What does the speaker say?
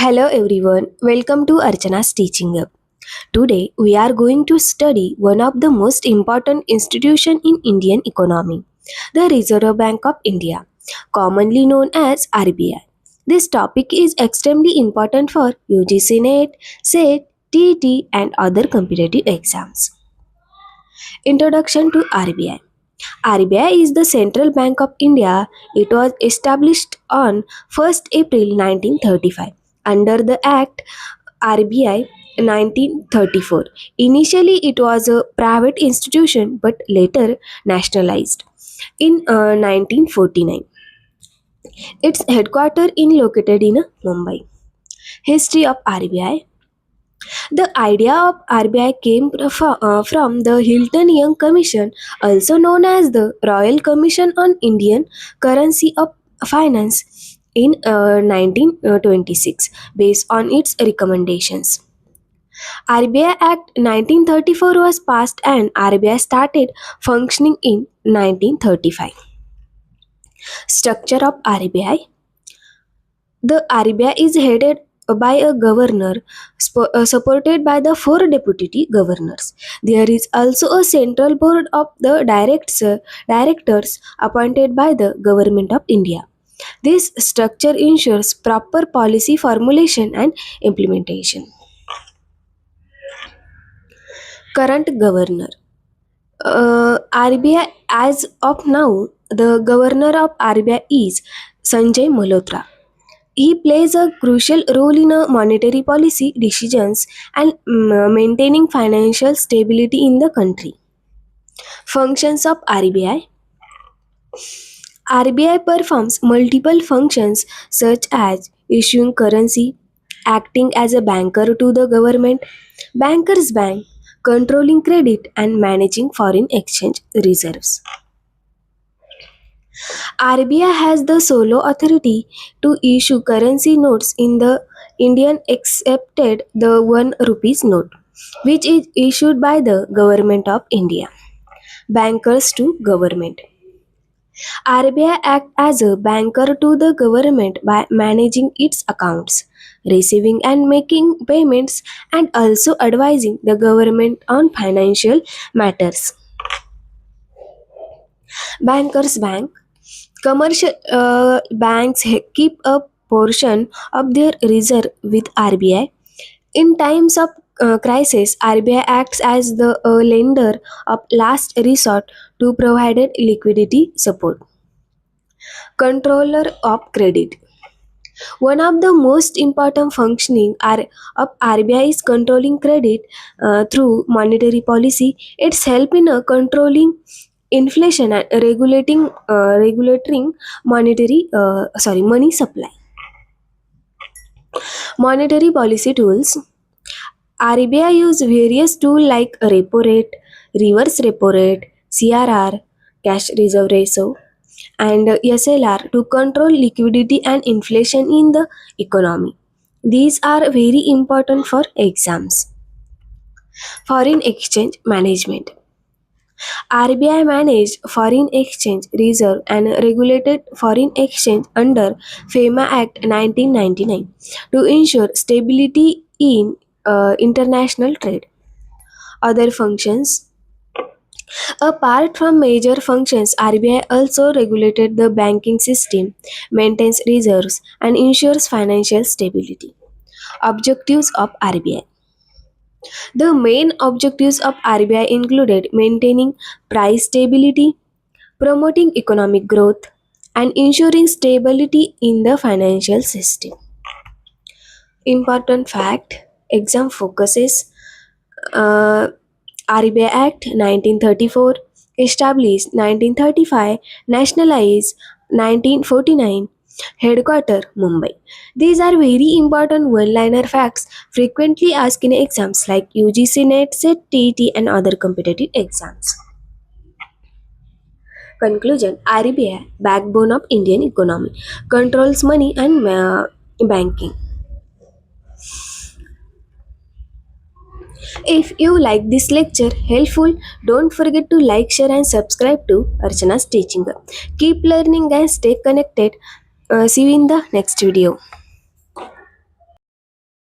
Hello everyone, welcome to Archana's Teaching Hub. Today we are going to study one of the most important institutions in Indian economy, the Reserve Bank of India, commonly known as RBI. This topic is extremely important for UGC NET, CET, TET and other competitive exams. Introduction to RBI. RBI is the Central Bank of India. It was established on 1st April 1935 under the Act RBI 1934. Initially, it was a private institution but later nationalized in 1949. Its headquarters is located in Mumbai. History of RBI. The idea of RBI came from the Hilton Young Commission, also known as the Royal Commission on Indian Currency of Finance, in 1926, based on its recommendations. RBI Act 1934 was passed and RBI started functioning in 1935. Structure of RBI. The RBI is headed by a governor supported by the four deputy governors. There is also a central board of the directors appointed by the Government of India. This structure ensures proper policy formulation and implementation. Current governor. RBI as of now, the governor of RBI is Sanjay Malhotra. He plays a crucial role in monetary policy decisions and maintaining financial stability in the country. Functions of RBI. RBI performs multiple functions such as issuing currency, acting as a banker to the government, banker's bank, controlling credit, and managing foreign exchange reserves. RBI has the sole authority to issue currency notes in the Indian accepted the 1 rupees note, which is issued by the Government of India. Bankers to government. RBI acts as a banker to the government by managing its accounts, receiving and making payments, and also advising the government on financial matters. Bankers Bank. Commercial banks keep a portion of their reserve with RBI. In times of crisis, RBI acts as the lender of last resort to provide liquidity support. Controller of credit. One of the most important functioning of RBI is controlling credit through monetary policy. It's help in controlling inflation and regulating money supply. Monetary policy tools. RBI use various tools like repo rate, reverse repo rate, CRR, cash reserve ratio, and SLR to control liquidity and inflation in the economy. These are very important for exams. Foreign exchange management. RBI managed foreign exchange reserve and regulated foreign exchange under FEMA Act 1999 to ensure stability in international trade. Other functions. Apart from major functions, RBI also regulated the banking system, maintains reserves, and ensures financial stability. Objectives of RBI. The main objectives of RBI included maintaining price stability, promoting economic growth, and ensuring stability in the financial system. Important fact. Exam focuses. RBI Act 1934, established 1935, nationalized 1949, headquarter Mumbai. These are very important one-liner facts frequently asked in exams like UGC NET, CET, TET and other competitive exams. Conclusion. RBI, backbone of Indian economy, controls money and banking. If you like this lecture helpful, don't forget to like, share and subscribe to Archana's Teaching Hub. Keep learning and stay connected. See you in the next video.